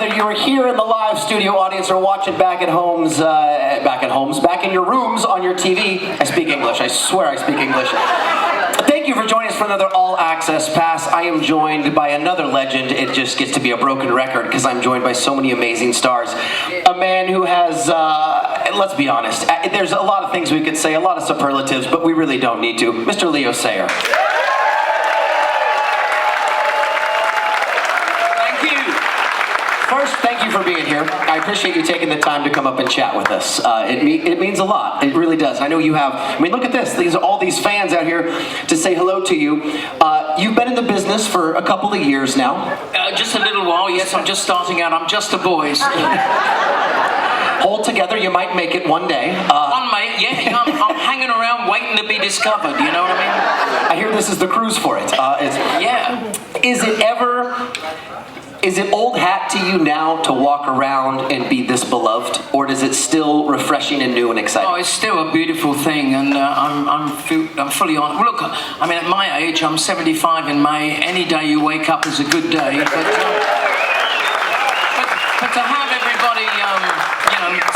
whether you're here in the live studio audience or watching back in your rooms on your TV. I speak English. I swear I speak English. Thank you for joining us for another All Access Pass. I am joined by another legend. It just gets to be a broken record because I'm joined by so many amazing stars. A man who has, let's be honest, there's a lot of things we could say, a lot of superlatives, but we really don't need to. Mr. Leo Sayer. First, thank you for being here. I appreciate you taking the time to come up and chat with us. It means a lot. It really does. I know you have, I mean, look at this. These are all these fans out here to say hello to you. You've been in the business for a couple of years now. Just a little while, yes. I'm just starting out. I'm just a boy. Hold together, you might make it one day. One mate, yeah. I'm hanging around waiting to be discovered, you know what I mean? I hear this is the cruise for it. Yeah. Is it old hat to you now to walk around and be this beloved, or is it still refreshing and new and exciting? Oh, it's still a beautiful thing, and I'm fully on. Well, look, I mean, at my age, I'm 75 in May. Any day you wake up is a good day. But to have everybody,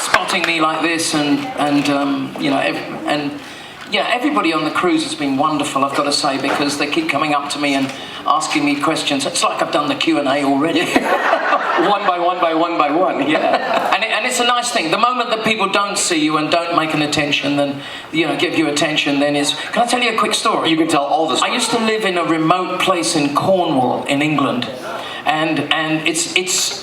spotting me like this, yeah, everybody on the cruise has been wonderful, I've got to say, because they keep coming up to me and asking me questions. It's like I've done the Q&A already. One by one. Yeah. And it's a nice thing. The moment that people don't see you and don't make an attention, then, give you attention, then is... Can I tell you a quick story? You can tell all the stories. I used to live in a remote place in Cornwall, in England. And it's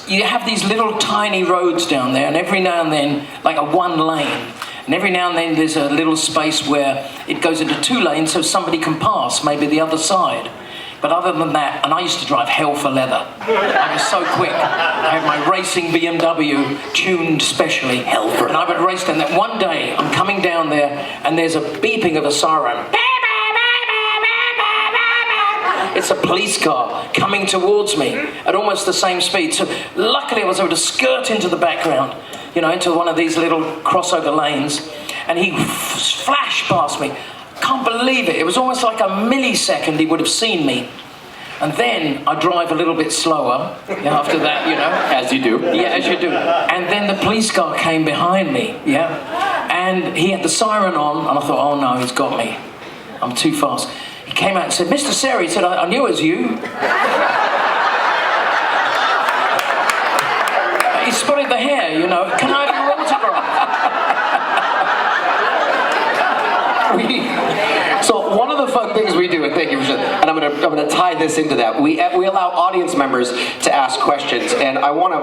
you have these little tiny roads down there, and every now and then, like a one lane. And every now and then there's a little space where it goes into two lanes so somebody can pass, maybe the other side. But other than that, and I used to drive hell for leather. I was so quick. I had my racing BMW tuned specially. Hell for leather. And I would race down there. One day, I'm coming down there and there's a beeping of a siren. It's a police car coming towards me at almost the same speed. So luckily I was able to skirt into the background, into one of these little crossover lanes, and he flashed past me. Can't believe it. It was almost like a millisecond he would have seen me. And then I drive a little bit slower after that, As you do. Yeah, as you do. And then the police car came behind me, and he had the siren on, and I thought, oh no, he's got me. I'm too fast. He came out and said, Mr. Sarah, he said, I knew it was you. He spotted the hair, Can I have your autograph? So one of the fun things we do, and thank you for saying, and I'm gonna tie this into that. We allow audience members to ask questions, and I want to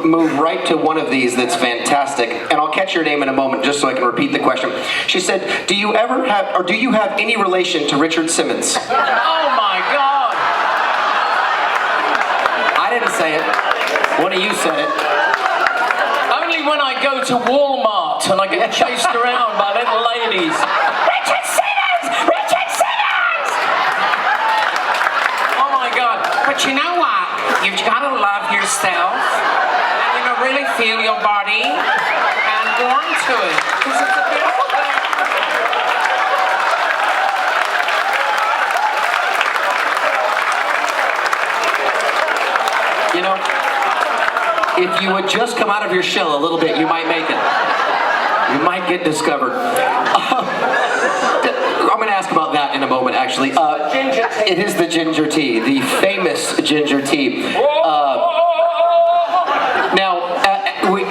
move right to one of these that's fantastic, and I'll catch your name in a moment just so I can repeat the question. She said, do you have any relation to Richard Simmons? Oh my God! I didn't say it. One of you said it. Only when I go to Walmart and I get chased around by little ladies. Richard Simmons! Richard Simmons! Oh my God. But you know what? You've got to love yourself. Really feel your body and warm to it, because it's a beautiful thing. If you would just come out of your shell a little bit, you might make it. You might get discovered. I'm going to ask about that in a moment, actually. It is the ginger tea, the famous ginger tea.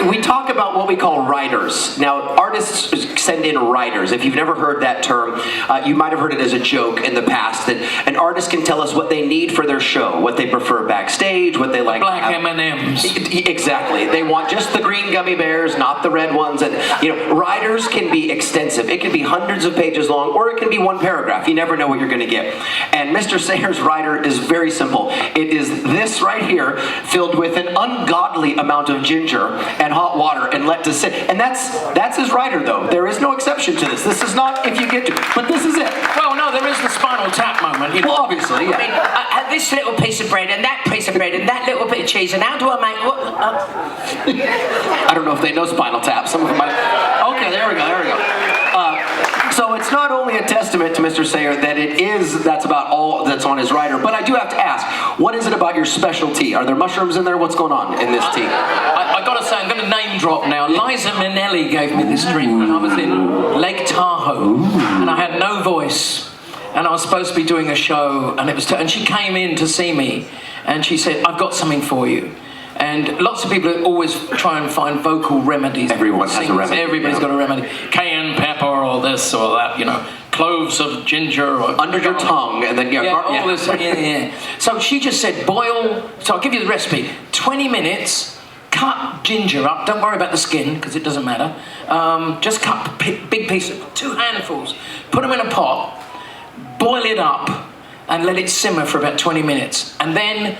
We talk about what we call writers. Now, artists send in writers. If you've never heard that term, you might have heard it as a joke in the past, that an artist can tell us what they need for their show, what they prefer backstage, what they like. Black M&Ms. Exactly. They want just the green gummy bears, not the red ones. And, writers can be extensive. It can be hundreds of pages long, or it can be one paragraph. You never know what you're going to get. And Mr. Sayer's writer is very simple. It is this right here, filled with an ungodly amount of ginger and hot water and let to sit. And that's his writer, though. There is no exception to this. This is not if you get to, but this is it. Well, no, there is the Spinal Tap moment. Well, obviously, yeah. I mean, I had this little piece of bread and that piece of bread and that little bit of cheese, and how do I make what? I don't know if they know Spinal Tap. Some of them might. Okay, there we go. So it's not only a testament to Mr. Sayer that that's about all that's on his rider, but I do have to ask, what is it about your specialty? Are there mushrooms in there? What's going on in this tea? I gotta say, I'm gonna name drop now. Liza Minnelli gave me this drink when I was in Lake Tahoe, and I had no voice, and I was supposed to be doing a show, and and she came in to see me, and she said, "I've got something for you." And lots of people always try and find vocal remedies. Everyone has a remedy. Everybody's got a remedy. Cayenne pepper or this or that, cloves of ginger or under your tongue, and then all this. Yeah. So she just said boil. So I'll give you the recipe. 20 minutes. Cut ginger up. Don't worry about the skin because it doesn't matter. Just cut big pieces, 2 handfuls. Put them in a pot. Boil it up and let it simmer for about 20 minutes. And then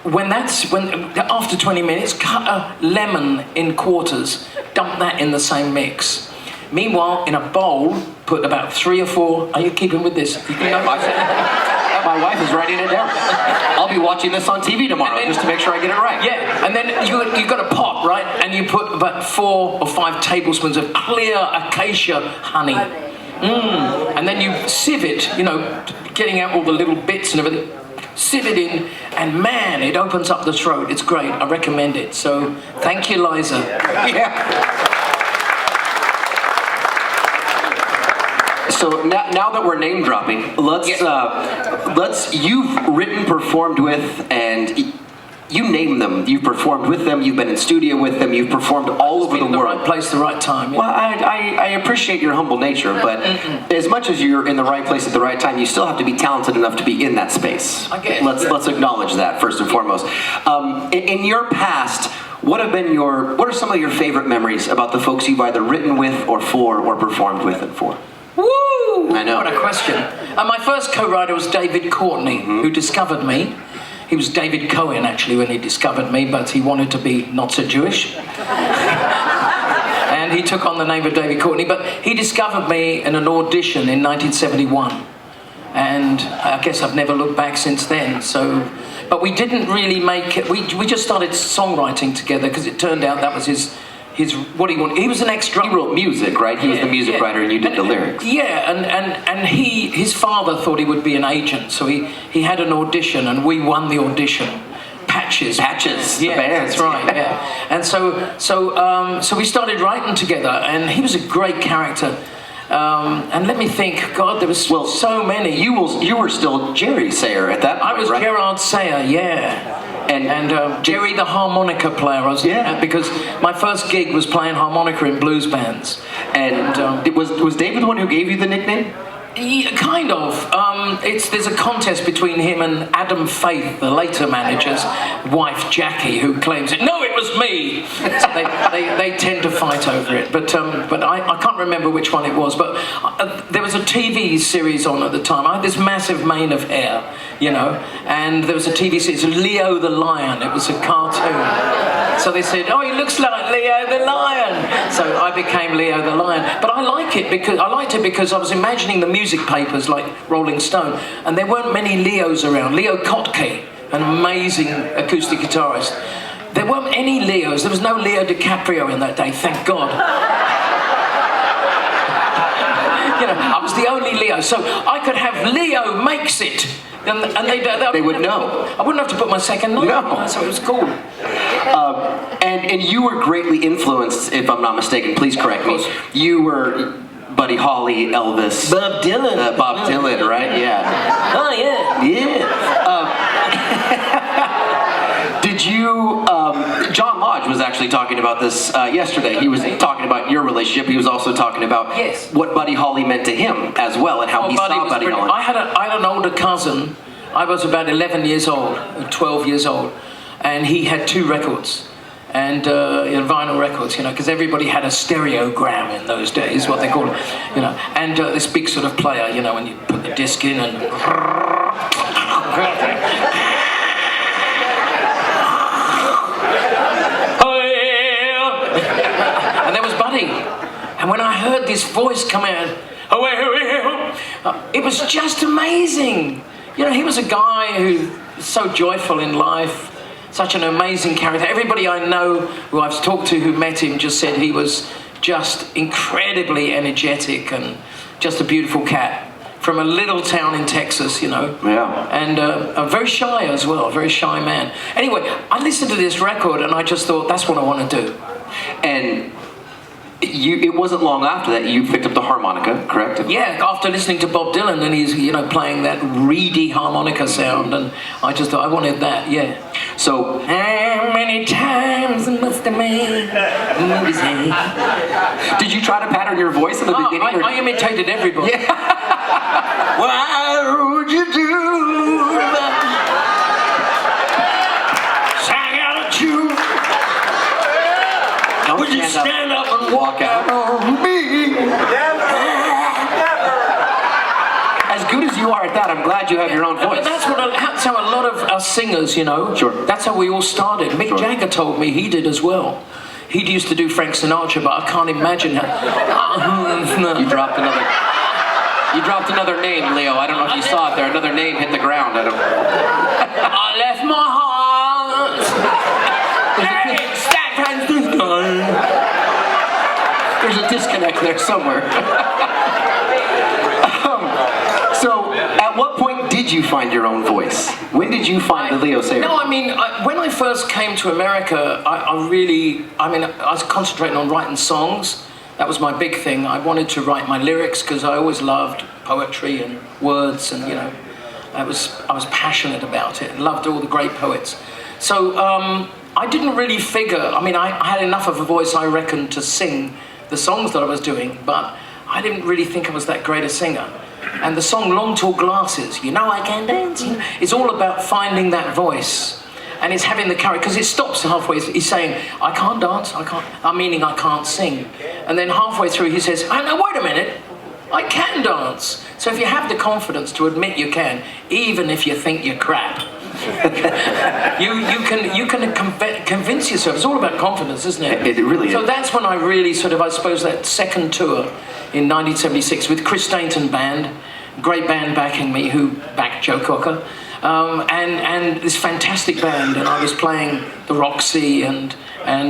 after 20 minutes, cut a lemon in quarters, dump that in the same mix. Meanwhile, in a bowl, put about 3 or 4. Are you keeping with this? My wife is writing it down. I'll be watching this on TV tomorrow just to make sure I get it right. Yeah, and then you've got a pot, right? And you put about 4 or 5 tablespoons of clear acacia honey. And then you sieve it, getting out all the little bits and everything. Sieve it in, and man, it opens up the throat. It's great. I recommend it. So, thank you, Liza. Yeah. So now that we're name dropping, you've written, performed with, and you name them. You've performed with them. You've been in studio with them. You've performed all over the world. Right place, the right time. Yeah. Well, I appreciate your humble nature, but as much as you're in the right place at the right time, you still have to be talented enough to be in that space. I guess. Let's acknowledge that first and foremost. In your past, what are some of your favorite memories about the folks you've either written with or for or performed with and for? Woo! I know. What a question. My first co-writer was David Courtney, who discovered me. He was David Cohen, actually, when he discovered me, but he wanted to be not so Jewish. And he took on the name of David Courtney, but he discovered me in an audition in 1971. And I guess I've never looked back since then. But we didn't really make it. We just started songwriting together because it turned out that was his what he wanted. He was an ex-drummer. He wrote music, right? He was the music writer, and you did the lyrics. Yeah, and his father thought he would be an agent, so he had an audition, and we won the audition. Patches, the band. That's right. Yeah, and so we started writing together, and he was a great character. And let me think. God, there was so many. You were still Jerry Sayer at that point, I was right? Gerard Sayer, yeah. And Jerry the harmonica player, because my first gig was playing harmonica in blues bands. And was David the one who gave you the nickname? Yeah, kind of. There's a contest between him and Adam Faith, the later manager's wife, Jackie, who claims it. No, it was me. So they tend to fight over it. But I can't remember which one it was. But there was a TV series on at the time. I had this massive mane of hair, and there was a TV series, Leo the Lion. It was a cartoon. So they said, "Oh, he looks like Leo the Lion." So I became Leo the Lion. But I liked it because I was imagining the music papers like Rolling Stone, and there weren't many Leos around. Leo Kottke, an amazing acoustic guitarist. There weren't any Leos. There was no Leo DiCaprio in that day, thank God. I was the only Leo, so I could have Leo Makes It. And they would know. I wouldn't have to put my second name on, so it was cool. And you were greatly influenced, if I'm not mistaken, please correct me. You were Buddy Holly, Elvis. Bob Dylan. Bob Dylan, right? Yeah. Oh, yeah. Yeah. Did you... John Lodge was actually talking about this yesterday. He was talking about your relationship. He was also talking about what Buddy Holly meant to him as well, and how he saw Buddy Holly. I had an older cousin. I was about 11 years old, 12 years old, and he had 2 records. And vinyl records, because everybody had a stereogram in those days, what they call it, and this big sort of player, when you put the disc in and... And there was Buddy. And when I heard this voice come out, it was just amazing. He was a guy who was so joyful in life. Such an amazing character. Everybody I know who I've talked to who met him just said he was just incredibly energetic and just a beautiful cat from a little town in Texas, you know. Yeah. And very shy as well, very shy man. Anyway, I listened to this record and I just thought, that's what I want to do. And it wasn't long after that you picked up the harmonica, correct? Yeah, after listening to Bob Dylan and he's, you know, playing that reedy harmonica sound, and I just thought I wanted that, yeah. So, how many times must a man move his head? did you try to pattern your voice in the beginning? I imitated everybody. Yeah. Why would you do that? Sang out a tune. Would you stand up and walk out on me? As good as you are at that, I'm glad you have your own voice. But that's how a lot of us singers, you know. Sure. That's how we all started. Mick Jagger told me he did as well. He used to do Frank Sinatra, but I can't imagine how. You dropped another name, Leo. I don't know if you saw it there. Another name hit the ground. I left my heart. There's a disconnect there somewhere. So, at what point did you find your own voice? When did you find the Leo Sayer? No, I mean, when I first came to America, I was concentrating on writing songs. That was my big thing. I wanted to write my lyrics because I always loved poetry and words, and you know, I was passionate about it. Loved all the great poets. So I didn't really figure. I mean, I had enough of a voice, I reckon, to sing the songs that I was doing, but I didn't really think I was that great a singer. And the song "Long Tall Glasses," you know I can dance. You know, it's all about finding that voice. And it's having the courage, because it stops halfway. He's saying, I can't dance, meaning I can't sing. And then halfway through he says, oh, no, wait a minute, I can dance. So if you have the confidence to admit you can, even if you think you're crap, you can convince yourself. It's all about confidence, isn't it? It really is. So that's when I really sort of, I suppose, that second tour in 1976 with Chris Stainton Band, great band backing me, who backed Joe Cocker. And this fantastic band, and I was playing the Roxy and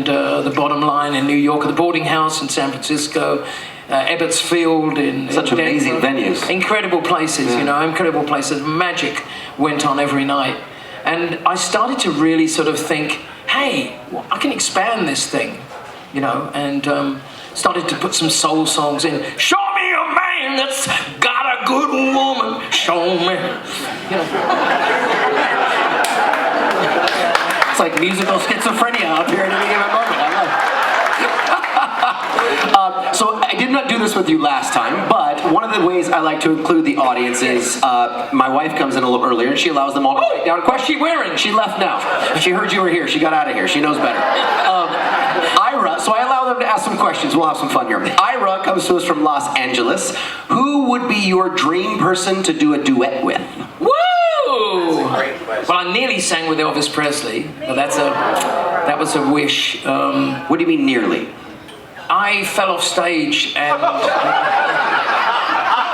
the Bottom Line in New York, the Boarding House in San Francisco, Ebbets Field in such in amazing Denver. venues, incredible places, you know, incredible places. Magic went on every night, and I started to really sort of think, hey, well, I can expand this thing, you know, and started to put some soul songs in. Show me a man that's got a good woman. Show me. You know. It's like musical schizophrenia up here at any given moment. I love it. So I did not do this with you last time, but one of the ways I like to include the audience is my wife comes in a little earlier and she allows them all to write down. What's she wearing? She left now. She heard you were here. She got out of here. She knows better. Ira, so I allow them to ask some questions. We'll have some fun here. Ira comes to us from Los Angeles. Who would be your dream person to do a duet with? Woo! Well, I nearly sang with Elvis Presley, but that was a wish. What do you mean nearly? I fell off stage and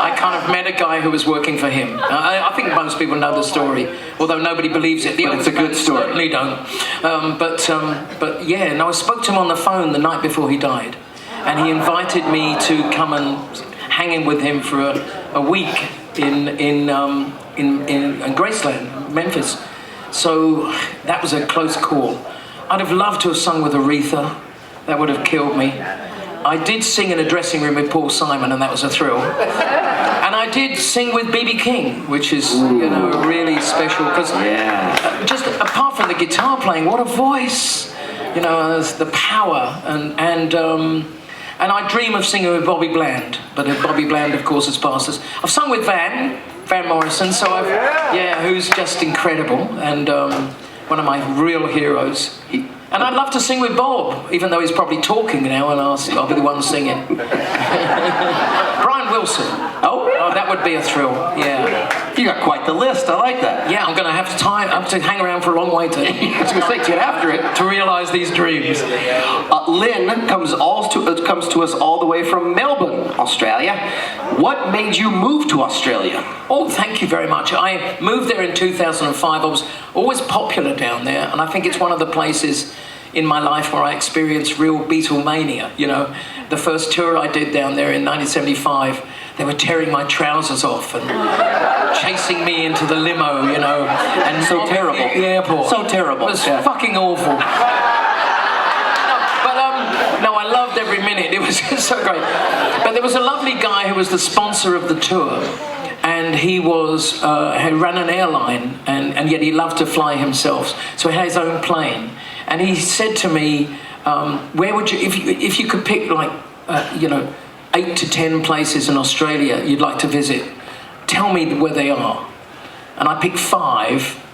I kind of met a guy who was working for him. I think most people know the story, although nobody believes it. But it's a good story. Certainly don't. But yeah, no, I spoke to him on the phone the night before he died, and he invited me to come and hang in with him for a week in Graceland, Memphis. So that was a close call. I'd have loved to have sung with Aretha. That would have killed me. I did sing in a dressing room with Paul Simon, and that was a thrill. And I did sing with B.B. King, which is, you know, really special, because just apart from the guitar playing, what a voice! You know, there's the power, and I dream of singing with Bobby Bland, but Bobby Bland, of course, has passed us. I've sung with Van Morrison, so who's just incredible, and one of my real heroes. And I'd love to sing with Bob, even though he's probably talking now, and I'll be the one singing. Brian Wilson. Oh, that would be a thrill. Yeah. You got quite the list. I like that. Yeah, I'm going to have to hang around for a long way to get after it to realize these dreams. Lynn comes to us all the way from Melbourne, Australia. What made you move to Australia? Oh, thank you very much. I moved there in 2005. I was always popular down there, and I think it's one of the places, in my life where I experienced real Beatlemania, you know. The first tour I did down there in 1975, they were tearing my trousers off and chasing me into the limo, you know. And So terrible. At the airport. So terrible. It was fucking awful. No, I loved every minute. It was so great. But there was a lovely guy who was the sponsor of the tour, and he ran an airline, and yet he loved to fly himself. So he had his own plane, and he said to me, "Where would you, if you could pick like, 8 to 10 places in Australia you'd like to visit? Tell me where they are." And I picked 5.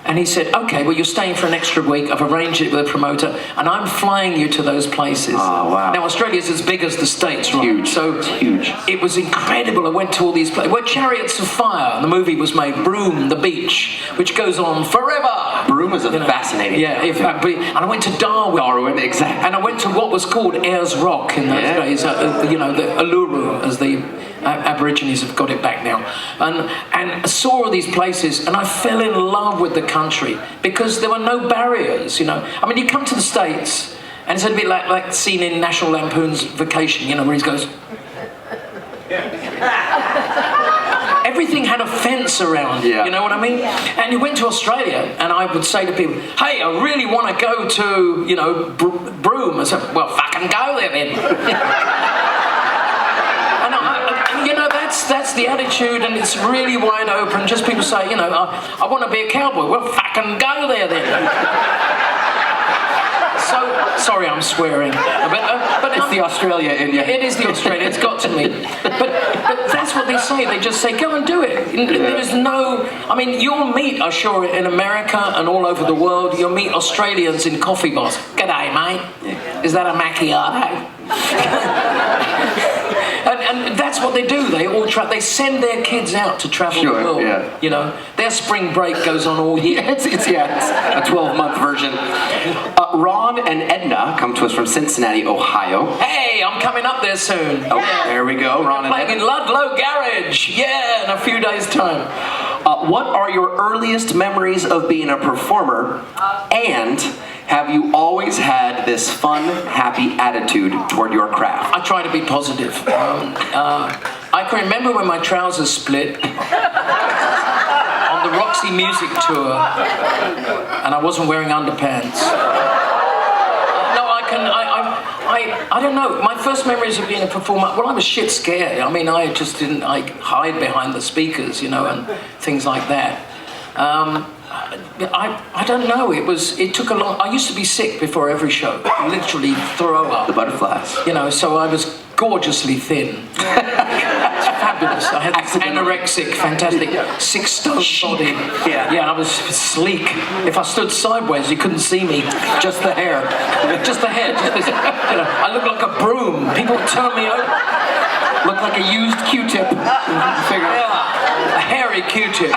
And he said, "Okay, well, you're staying for an extra week. I've arranged it with a promoter, and I'm flying you to those places." Oh, wow. Now, Australia's as big as the States, right? Huge. So it's huge. It was incredible. I went to all these places. Where Chariots of Fire, the movie was made, Broome, the beach, which goes on forever. Broome is fascinating. Yeah, and I went to Darwin. Darwin, exactly. And I went to what was called Ayers Rock in those days, the Uluru, as the Aborigines have got it back now. And I saw all these places, and I fell in love with the country because there were no barriers, you know. I mean, you come to the States, and it's a bit like seen in National Lampoon's Vacation, you know, where he goes... Everything had a fence around it, you know what I mean? And you went to Australia, and I would say to people, "Hey, I really want to go to, you know, Broome." I said, "Well, fucking go there then." And you know, that's the attitude, and it's really wide open. Just people say, you know, I want to be a cowboy. Well, fucking go there then. So, sorry I'm swearing. But it's the Australia in you. It is the Australia, it's got to me. But that's what they say, they just say, go and do it. There's no, I mean, you'll meet, I'm sure, in America and all over the world, you'll meet Australians in coffee bars. "G'day, mate. Is that a macchiato?" And that's what they do. They all they send their kids out to travel the world. You know, their spring break goes on all year. It's a 12-month version. Ron and Edna come to us from Cincinnati, Ohio. Hey, I'm coming up there soon. Oh, there we go. Ron and playing Edna. in Ludlow Garage. Yeah, in a few days' time. What are your earliest memories of being a performer? And have you always had this fun, happy attitude toward your craft? I try to be positive. I can remember when my trousers split on the Roxy Music Tour, and I wasn't wearing underpants. I don't know. My first memories of being a performer, well, I was shit scared. I mean, I just didn't hide behind the speakers, you know, and things like that. I don't know. It took a long. I used to be sick before every show, literally throw up. The butterflies. You know, so I was gorgeously thin. It's fabulous. I had this anorexic, fantastic, 6-stone body. Yeah, I was sleek. If I stood sideways, you couldn't see me. Just the hair. Just the hair. Just this, you know, I looked like a broom. People would turn me over. Looked like a used Q-tip. Yeah, a hairy Q-tip.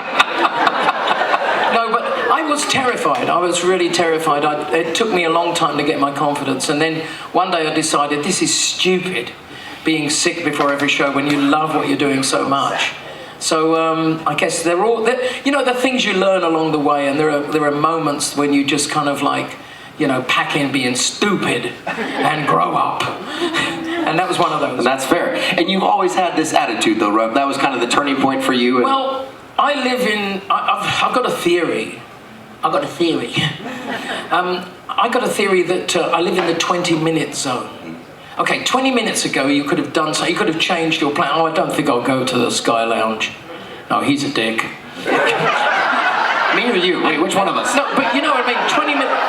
No, but I was terrified. I was really terrified. It took me a long time to get my confidence. And then one day I decided, this is stupid, being sick before every show when you love what you're doing so much. So I guess they're the things you learn along the way, and there are moments when you just kind of like, you know, pack in being stupid and grow up. And that was one of those. And that's fair. And you've always had this attitude, though, Rob. That was kind of the turning point for you. Well, I live in... I've got a theory. I got a theory that I live in the 20-minute zone. Okay, 20 minutes ago you could have done so. You could have changed your plan. Oh, I don't think I'll go to the Sky Lounge. No, he's a dick. Me or you? Wait, which one of us? No, but you know what I mean. 20 minutes.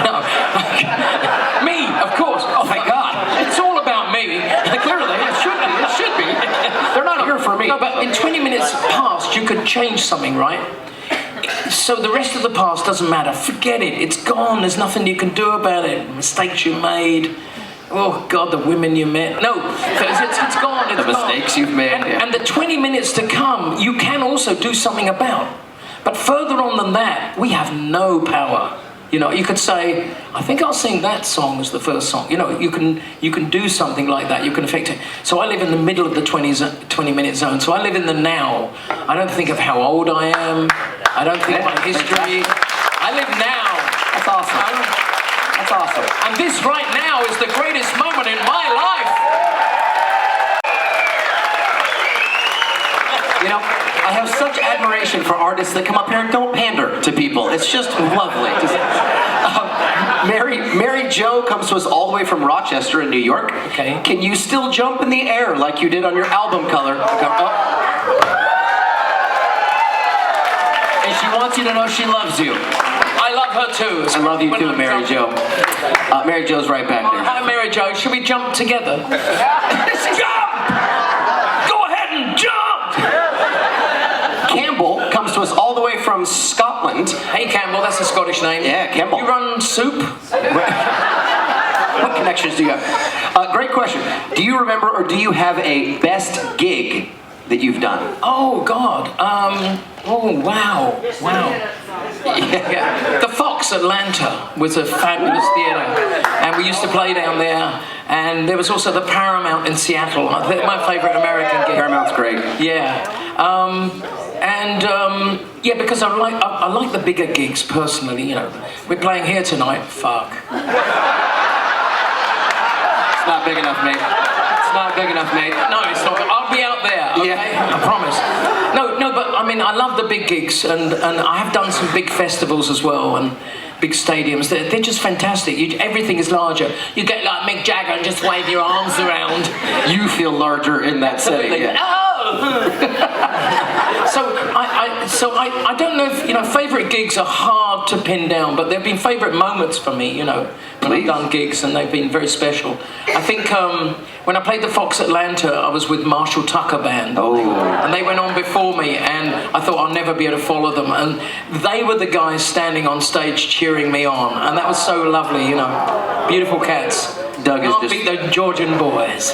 No, me, of course. Oh, thank God. It's all about me. Clearly, it should be. It should be. They're not here for me. No, but in 20 minutes past, you could change something, right? So the rest of the past doesn't matter. Forget it. It's gone. There's nothing you can do about it. Mistakes you made. Oh, God, the women you met. No, it's gone. It's the mistakes gone. you've made. And the 20 minutes to come, you can also do something about. But further on than that, we have no power. You know, you could say, I think I'll sing that song as the first song. You know, you can do something like that. You can affect it. So I live in the middle of the 20-minute zone. So I live in the now. I don't think of how old I am. I don't think of my history. I live now. That's awesome. That's awesome. And this right now is the greatest moment in my life. You know, I have such admiration for artists that come up here and don't pander to people. It's just lovely. Mary Jo comes to us all the way from Rochester in New York. Okay. Can you still jump in the air like you did on your album cover? And she wants you to know she loves you. I love her too. I love you too, Mary Jo. Mary Jo's right back there. Hi, Mary Jo. Should we jump together? Jump! Go ahead and jump! Campbell comes to us all the way from Scotland. Hey, Campbell. That's a Scottish name. Yeah, Campbell. You run soup? What connections do you have? Great question. Do you remember or do you have a best gig that you've done? Oh, God. Oh, wow. Yeah. The Fox Atlanta was a fabulous theatre, and we used to play down there. And there was also the Paramount in Seattle. My favourite American gig. Paramount's great. Yeah. Yeah, because I like the bigger gigs personally. You know, we're playing here tonight. Fuck. It's not big enough, mate. It's not big enough, mate. No, it's not. I'll be out there. Okay? Yeah. I promise. No, but I mean, I love the big gigs, and I have done some big festivals as well, and big stadiums. They're just fantastic. Everything is larger. You get like Mick Jagger and just wave your arms around. You feel larger in that setting. Yeah. Oh! So I don't know if, you know, favourite gigs are hard to pin down, but there have been favourite moments for me, you know, when I've done gigs, and they've been very special. I think when I played the Fox Atlanta, I was with Marshall Tucker Band. Oh. And they went on before me, and I thought I'll never be able to follow them. And they were the guys standing on stage cheering me on, and that was so lovely, you know. Beautiful cats. Doug is Can't just... beat the Georgian boys.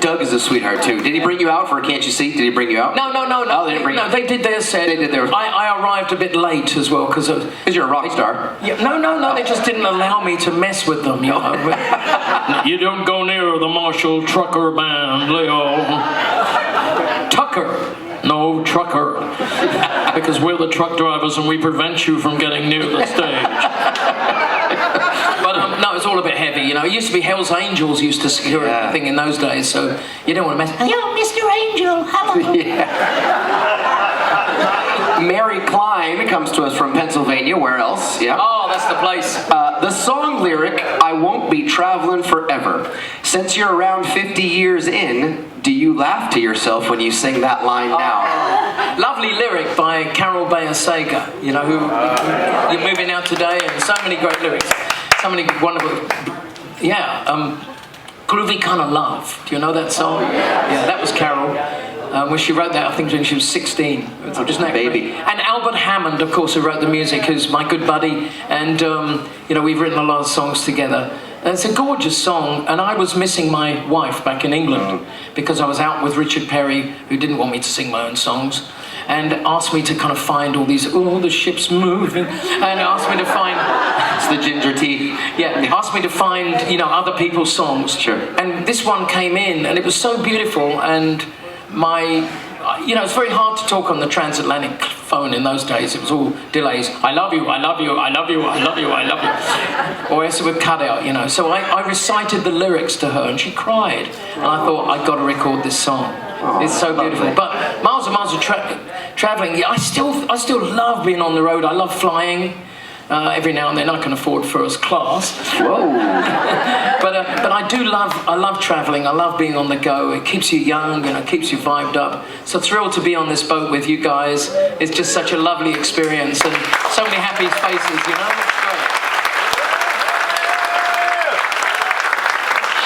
Doug is a sweetheart too. Did he bring you out for Can't You See? Did he bring you out? No. Oh, they didn't bring you out. They did their set. They did theirs. I arrived a bit late as well because you're a rock star. Yeah, no. They just didn't allow me to mess with them. You know. You don't go near the Marshall Trucker Band, Leo. Tucker. No, trucker. Because we're the truck drivers and we prevent you from getting near the stage. But no, it's all a bit heavy, you know. It used to be Hell's Angels used to secure everything in those days, so you don't want to mess. Hello, Mr. Angel. Hello. Yeah. Mary Klein comes to us from Pennsylvania. Where else? Yeah. Oh, that's the place. The song lyric, I won't be traveling forever. Since you're around 50 years in, do you laugh to yourself when you sing that line now? Lovely lyric by Carol Bayer Sager, you know, who you're moving out today, and so many great lyrics. So many wonderful, Groovy Kind of Love. Do you know that song? Yeah, that was Carol. When she wrote that, I think when she was 16. Oh, just a baby. And Albert Hammond, of course, who wrote the music, who's my good buddy. And, you know, we've written a lot of songs together. And it's a gorgeous song, and I was missing my wife back in England because I was out with Richard Perry, who didn't want me to sing my own songs, and asked me to kind of find all these, the ship's moving, and asked me to find... It's the ginger tea. Yeah, asked me to find, you know, other people's songs. Sure. And this one came in, and it was so beautiful, and you know, it's very hard to talk on the transatlantic phone in those days. It was all delays. I love you, I love you, I love you, I love you, I love you. Or else it would cut out, you know. So I recited the lyrics to her, and she cried. And I thought, I've got to record this song. It's so beautiful. But miles and miles of traveling. Yeah, I still love being on the road. I love flying. Every now and then I can afford first class. Whoa! but I love travelling. I love being on the go. It keeps you young, you know, keeps you vibed up. So thrilled to be on this boat with you guys. It's just such a lovely experience and so many happy faces, you know. It's great.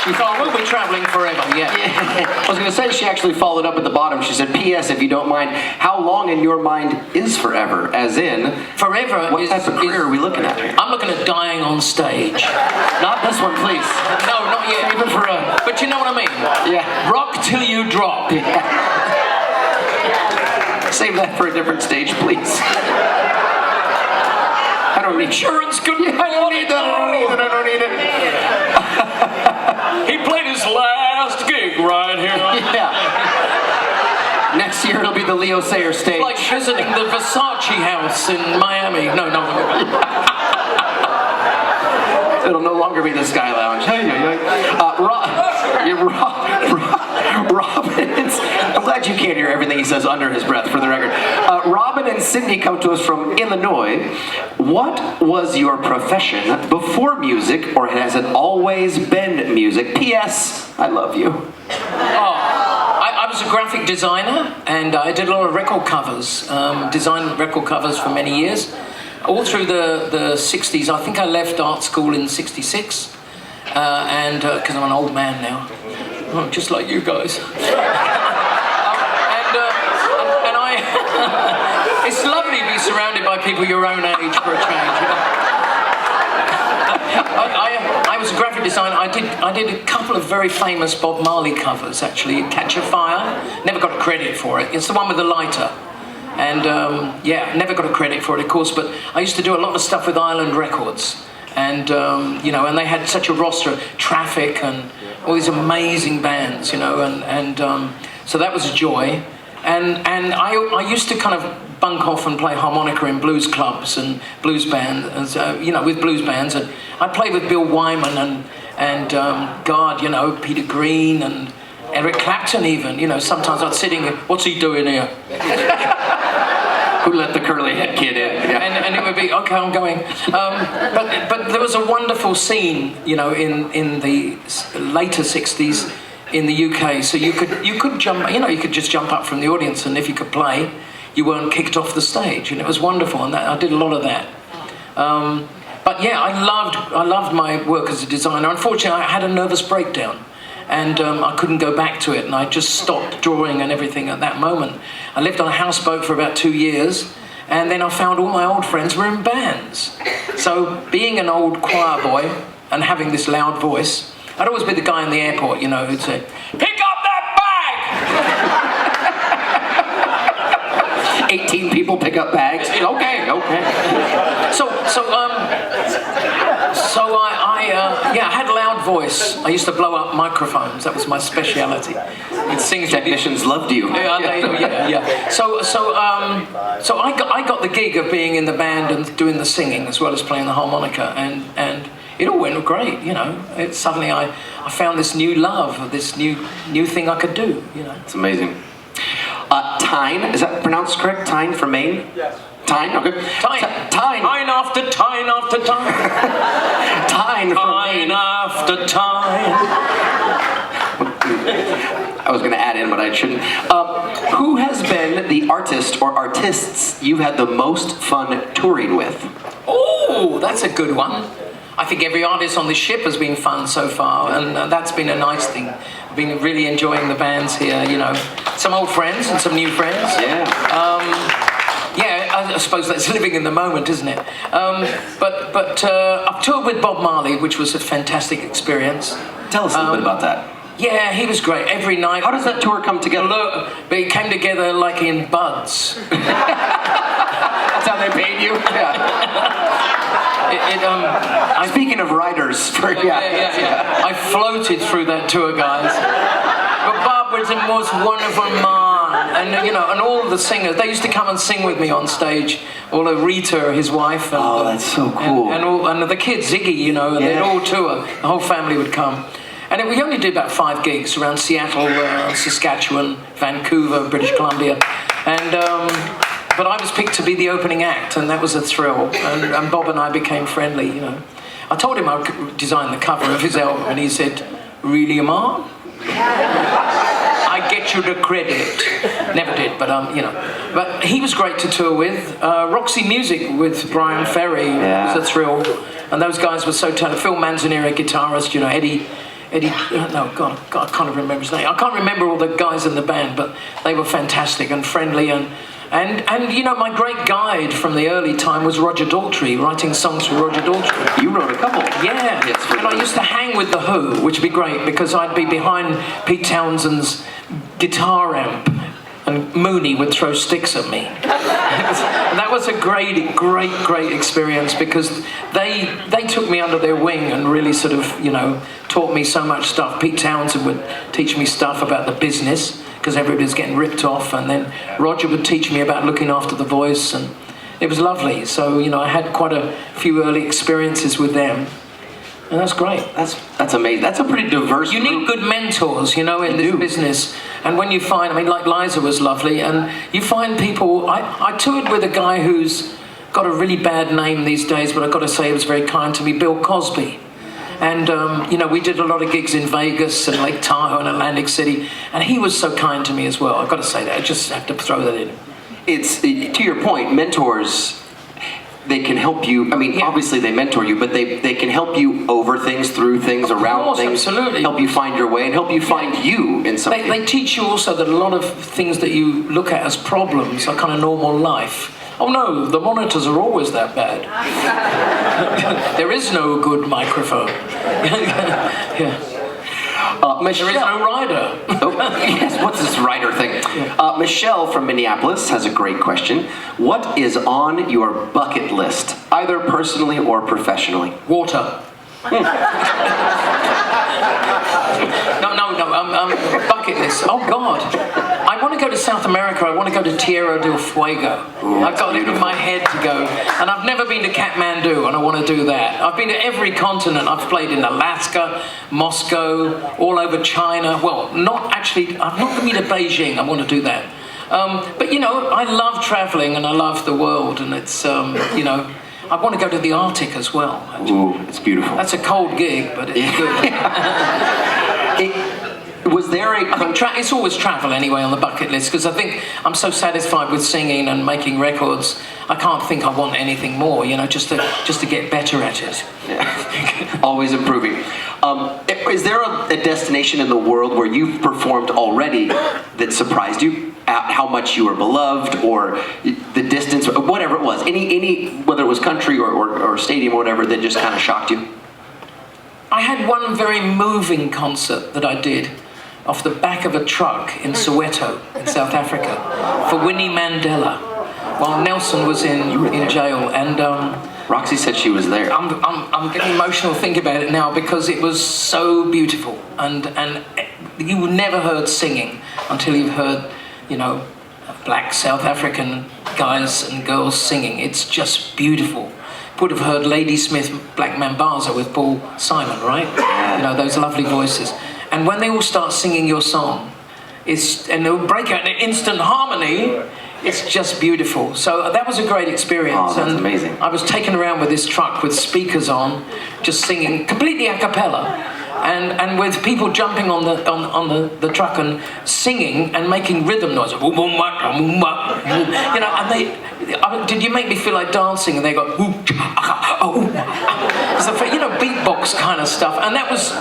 She thought we'll be travelling forever. Yeah. I was going to say she actually followed up at the bottom. She said, "P.S. If you don't mind, how long in your mind is forever? As in, forever. What type of career are we looking at here? I'm looking at dying on stage. Not this one, please. No, not yet. Even for a... But you know what I mean? Yeah. Rock till you drop. Yeah. Save that for a different stage, please. I don't need insurance. I don't need that. I don't need it. He played his last gig right here. Yeah. Next year it'll be the Leo Sayer stage. Like visiting the Versace house in Miami. No. It'll no longer be the Sky Lounge. Robin, I'm glad you can't hear everything he says under his breath, for the record. Robin and Cindy come to us from Illinois. What was your profession before music, or has it always been music? P.S. I love you. I was a graphic designer, and I did a lot of record covers, designed record covers for many years. All through the 60s. I think I left art school in 66, and because I'm an old man now, just like you guys. And I, it's lovely to be surrounded by people your own age for a change. You know? I was a graphic designer. I did a couple of very famous Bob Marley covers, actually. Catch a Fire. Never got credit for it. It's the one with the lighter. And yeah, never got a credit for it, of course, but I used to do a lot of stuff with Island Records. And, you know, and they had such a roster of Traffic and all these amazing bands, you know, and so that was a joy. And I used to kind of bunk off and play harmonica in blues clubs and blues bands, you know, with blues bands. And I played with Bill Wyman and God, you know, Peter Green and Eric Clapton even, you know, sometimes I'd sit in, what's he doing here? Who let the curly head kid in? Yeah. And it would be, okay, I'm going. But there was a wonderful scene, you know, in the later 60s in the UK. So you could jump, you know, you could just jump up from the audience, and if you could play, you weren't kicked off the stage, and it was wonderful. And I did a lot of that. But yeah, I loved my work as a designer. Unfortunately, I had a nervous breakdown. And I couldn't go back to it, and I just stopped drawing and everything at that moment. I lived on a houseboat for about 2 years, and then I found all my old friends were in bands. So being an old choir boy and having this loud voice, I'd always be the guy in the airport, you know, who'd say, "Pick up that bag!" 18 people pick up bags. Okay. Yeah, I had a loud voice. I used to blow up microphones. That was my speciality. Technicians loved you. Yeah. So I got the gig of being in the band and doing the singing as well as playing the harmonica, and it all went great. You know, suddenly I found this new love, this new thing I could do. You know, it's amazing. Tyne, is that pronounced correct? Tyne from Maine? Yes. Tyne, okay. Tyne after time after time. Tyne from Maine. After time. I was going to add in, but I shouldn't. Who has been the artist or artists you've had the most fun touring with? Oh, that's a good one. I think every artist on this ship has been fun so far, and that's been a nice thing. I've been really enjoying the bands here, you know. Some old friends and some new friends. Yeah. Yeah, I suppose that's living in the moment, isn't it? But I've toured with Bob Marley, which was a fantastic experience. Tell us a little bit about that. Yeah, he was great. Every night. How does that tour come together? Look, but it came together like in buds. That's how they paid you? Yeah. Speaking of writers, yeah. I floated through that tour, guys. But Bob was the most wonderful man, and you know, and all the singers. They used to come and sing with me on stage. All of Rita, his wife, and that's so cool. And the kids, Ziggy, you know, and they'd all tour. The whole family would come. And we only did about 5 gigs around Seattle, Saskatchewan, Vancouver, British Columbia, and. But I was picked to be the opening act, and that was a thrill. And Bob and I became friendly, you know. I told him I would design the cover of his album, and he said, "Really, Amar? I get you the credit." Never did, but you know. But he was great to tour with. Roxy Music with Brian Ferry was a thrill, and those guys were so talented. Phil Manzanera, guitarist, you know, Eddie. No, God, I can't even remember his name. I can't remember all the guys in the band, but they were fantastic and friendly and you know, my great guide from the early time was Roger Daltrey, writing songs for Roger Daltrey. You wrote a couple. Yeah, and I used to hang with The Who, which would be great because I'd be behind Pete Townshend's guitar amp and Mooney would throw sticks at me. That was a great experience because they took me under their wing and really sort of, you know, taught me so much stuff. Pete Townsend would teach me stuff about the business because everybody's getting ripped off, and then Roger would teach me about looking after the voice, and it was lovely. So, you know, I had quite a few early experiences with them. And that's great. That's amazing. That's a pretty diverse You need group. good mentors, you know, in this business. And when you find, I mean, like Liza was lovely, and you find people. I toured with a guy who's got a really bad name these days, but I've got to say he was very kind to me, Bill Cosby. And, you know, we did a lot of gigs in Vegas and Lake Tahoe and Atlantic City, and he was so kind to me as well. I've got to say that. I just have to throw that in. It's, to your point, mentors, they can help you. I mean, obviously they mentor you, but they can help you over things, through things, around things. Absolutely. Help you find your way and help you find you in something. They teach you also that a lot of things that you look at as problems are kind of normal life. Oh no, the monitors are always that bad. There is no good microphone. Yeah. Michelle, There is no rider. Oh, yes, what's this rider thing? Michelle from Minneapolis has a great question. What is on your bucket list, either personally or professionally? Water. No, bucket list. Oh God. I want to go to South America. I want to go to Tierra del Fuego. Ooh, I've got it in my head to go. And I've never been to Kathmandu, and I want to do that. I've been to every continent. I've played in Alaska, Moscow, all over China. Well, not actually, I've not been to Beijing. I want to do that. But, you know, I love traveling and I love the world. And it's, you know, I want to go to the Arctic as well. Actually. Ooh, it's beautiful. That's a cold gig, but it's good. Was there a... I think it's always travel anyway on the bucket list, because I think I'm so satisfied with singing and making records. I can't think I want anything more, you know, just to get better at it. Yeah. Always improving. Is there a destination in the world where you've performed already that surprised you? How much you were beloved, or the distance, or whatever it was? Any whether it was country or stadium or whatever, that just kind of shocked you? I had one very moving concert that I did off the back of a truck in Soweto, in South Africa, for Winnie Mandela, while Nelson was in jail. And Roxy said she was there. I'm getting emotional thinking about it now, because it was so beautiful, and you never heard singing until you've heard, you know, black South African guys and girls singing. It's just beautiful. Would have heard Ladysmith Black Mambaza with Paul Simon, right? You know, those lovely voices. And when they all start singing your song, and they'll break out in instant harmony, it's just beautiful. So that was a great experience. Oh, that's and amazing. I was taken around with this truck with speakers on, just singing completely a cappella, and with people jumping on the truck and singing and making rhythm noises. You know, and did you make me feel like dancing? And they go, you know, beatbox kind of stuff. And that was,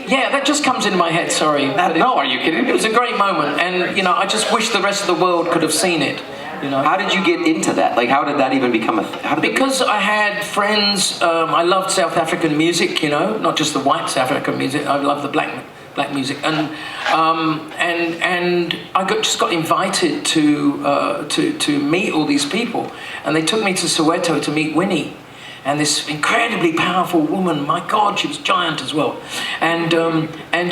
yeah, that just comes into my head, sorry. No, are you kidding? It was a great moment, and, you know, I just wish the rest of the world could have seen it. You know? How did you get into that? Like, how did that even become Because I had friends. I loved South African music, you know, not just the white South African music. I loved the black music, and I just got invited to meet all these people, and they took me to Soweto to meet Winnie. And this incredibly powerful woman, my God, she was giant as well. And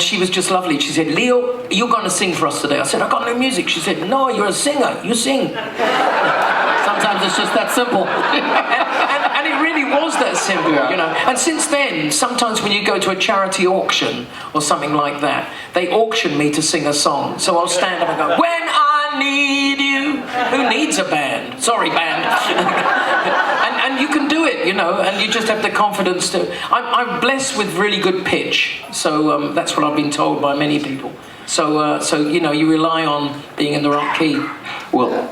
she was just lovely. She said, Leo, you're going to sing for us today. I said, I've got no music. She said, no, you're a singer. You sing. Sometimes it's just that simple. and it really was that simple, you know. And since then, sometimes when you go to a charity auction or something like that, they auction me to sing a song. So I'll stand up and go, when I need you. Who needs a band? Sorry, band. And you can do it, you know, and you just have the confidence to... I'm blessed with really good pitch, so that's what I've been told by many people. So you know, you rely on being in the right key. Well,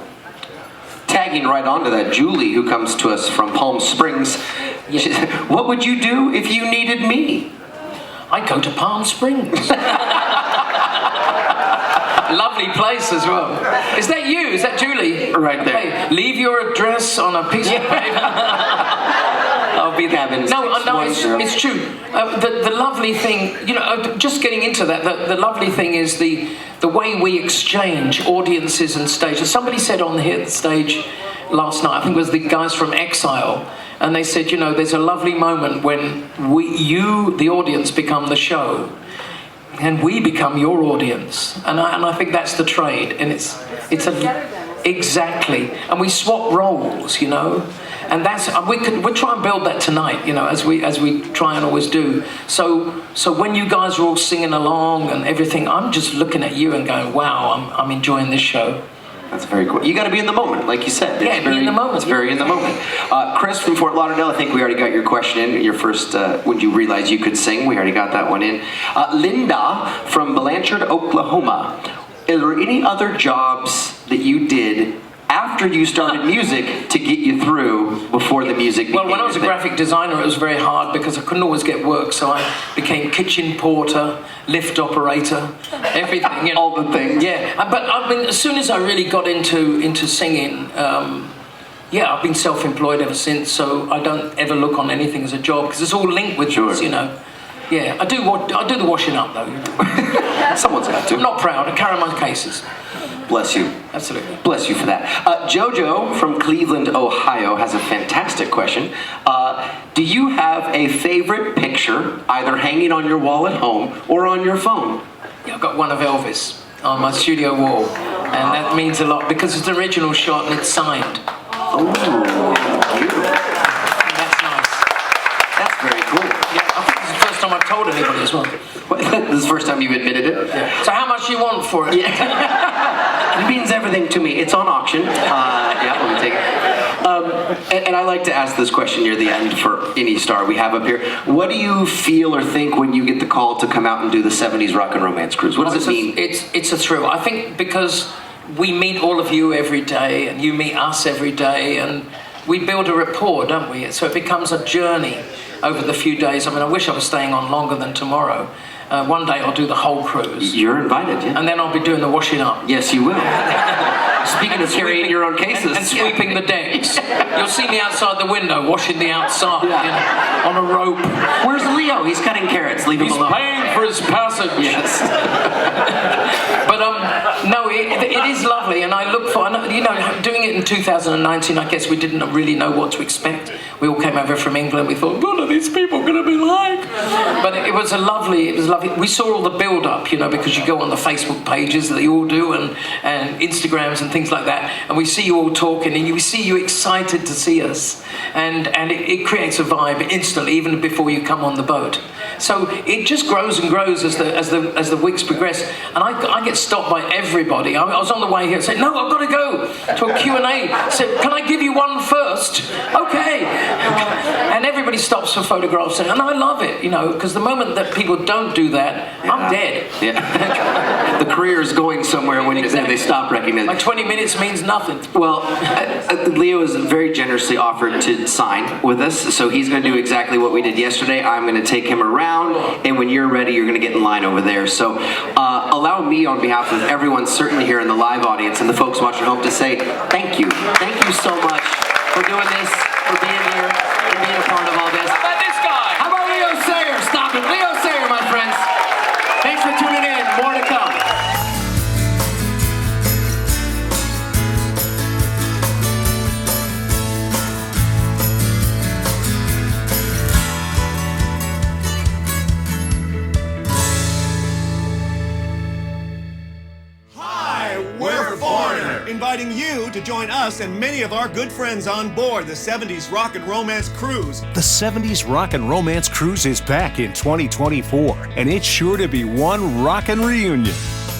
tagging right onto that, Julie, who comes to us from Palm Springs, she said, what would you do if you needed me? I'd go to Palm Springs. Lovely place as well. Is that you? Is that Julie? Right there. Hey, leave your address on a piece of paper. I'll be there. No, it's true. The lovely thing, you know, just getting into that, the lovely thing is the way we exchange audiences and stages. Somebody said on the stage last night, I think it was the guys from Exile, and they said, you know, there's a lovely moment when you, the audience, become the show. And we become your audience, and I think that's the trade, and exactly, and we swap roles, you know, and that's we'll try and build that tonight, you know, as we try and always do. So when you guys are all singing along and everything, I'm just looking at you and going, wow, I'm enjoying this show. That's very cool. You got to be in the moment, like you said. Yeah, be in the moment. It's very in the moment. Chris from Fort Lauderdale, I think we already got your question in. Your first, when you realized you could sing, we already got that one in. Linda from Blanchard, Oklahoma. Are there any other jobs that you did after you started music to get you through before the music became Well, when I was a graphic designer, it was very hard because I couldn't always get work, so I became kitchen porter, lift operator, everything, you know. All the things. Yeah, but I mean, as soon as I really got into singing, I've been self-employed ever since, so I don't ever look on anything as a job because it's all linked with this, you know. Yeah, I do the washing up though. Someone's got to. I'm not proud. I carry my cases. Bless you. Absolutely. Bless you for that. Jojo from Cleveland, Ohio has a fantastic question. Do you have a favorite picture, either hanging on your wall at home or on your phone? Yeah, I've got one of Elvis on my studio wall, and that means a lot because it's an original shot and it's signed. Oh, beautiful. That's nice. That's very cool. Yeah, I think it's the first time I've told anybody as well. This is the first time you've admitted it? Yeah. So how much do you want for it? Yeah. It means everything to me. It's on auction. Yeah, let me take it. And I like to ask this question near the end for any star we have up here. What do you feel or think when you get the call to come out and do the 70s Rock and Romance Cruise? What does it mean? It's a thrill. I think because we meet all of you every day and you meet us every day and we build a rapport, don't we? So it becomes a journey over the few days. I mean, I wish I was staying on longer than tomorrow. One day I'll do the whole cruise. You're invited, yeah. And then I'll be doing the washing up. Yes, you will. Speaking of carrying your own cases. And sweeping the decks. You'll see me outside the window, washing the outside, you know, on a rope. Where's Leo? He's cutting carrots. Leave him alone. He's paying for his passage. Yes. But no, it is lovely, and I look for, you know, doing it in 2019, I guess we didn't really know what to expect. We all came over from England. We thought, what are these people going to be like? But it was lovely. We saw all the build-up, you know, because you go on the Facebook pages that they all do, and Instagrams and things like that, and we see you all talking, and we see you excited to see us, and it creates a vibe instantly, even before you come on the boat. So it just grows and grows as the weeks progress, and I get stopped by everybody. I was on the way here and said, no, I've got to go to a Q&A. I said, can I give you one first? Okay. And everybody stops for photographs, and I love it, you know, because the moment that people don't do that, I'm dead. Yeah. The career is going somewhere when they stop recognizing. Like 20 minutes means nothing. Well, Leo has very generously offered to sign with us, so he's going to do exactly what we did yesterday. I'm going to take him around, and when you're ready, you're going to get in line over there. So allow me, on behalf of everyone certainly here in the live audience and the folks watching at home, to say thank you. Thank you so much for doing this, for being here, and being a part of all this. How about this guy? How about Leo Sayer? Stop it. Leo Sayer, my friends. Thanks for tuning in. More to come. Inviting you to join us and many of our good friends on board the 70s Rock and Romance Cruise. The 70s Rock and Romance Cruise is back in 2024, and it's sure to be one rockin' reunion.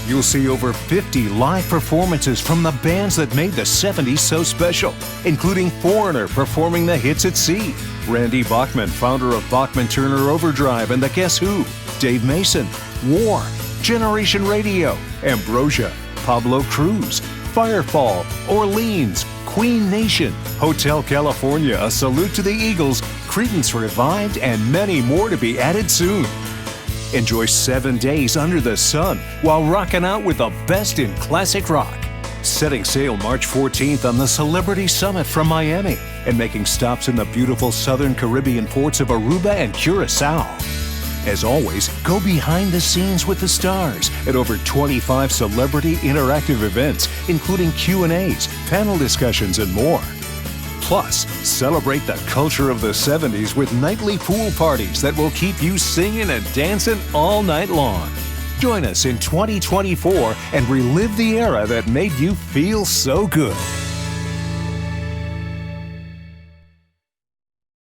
You'll see over 50 live performances from the bands that made the 70s so special, including Foreigner performing the hits at sea, Randy Bachman, founder of Bachman Turner Overdrive and the Guess Who, Dave Mason, War, Generation Radio, Ambrosia, Pablo Cruz, Firefall, Orleans, Queen Nation, Hotel California, A Salute to the Eagles, Creedence Revived, and many more to be added soon. Enjoy 7 days under the sun while rocking out with the best in classic rock. Setting sail March 14th on the Celebrity Summit from Miami and making stops in the beautiful southern Caribbean ports of Aruba and Curacao. As always, go behind the scenes with the stars at over 25 celebrity interactive events, including Q&As, panel discussions, and more. Plus, celebrate the culture of the 70s with nightly pool parties that will keep you singing and dancing all night long. Join us in 2024 and relive the era that made you feel so good.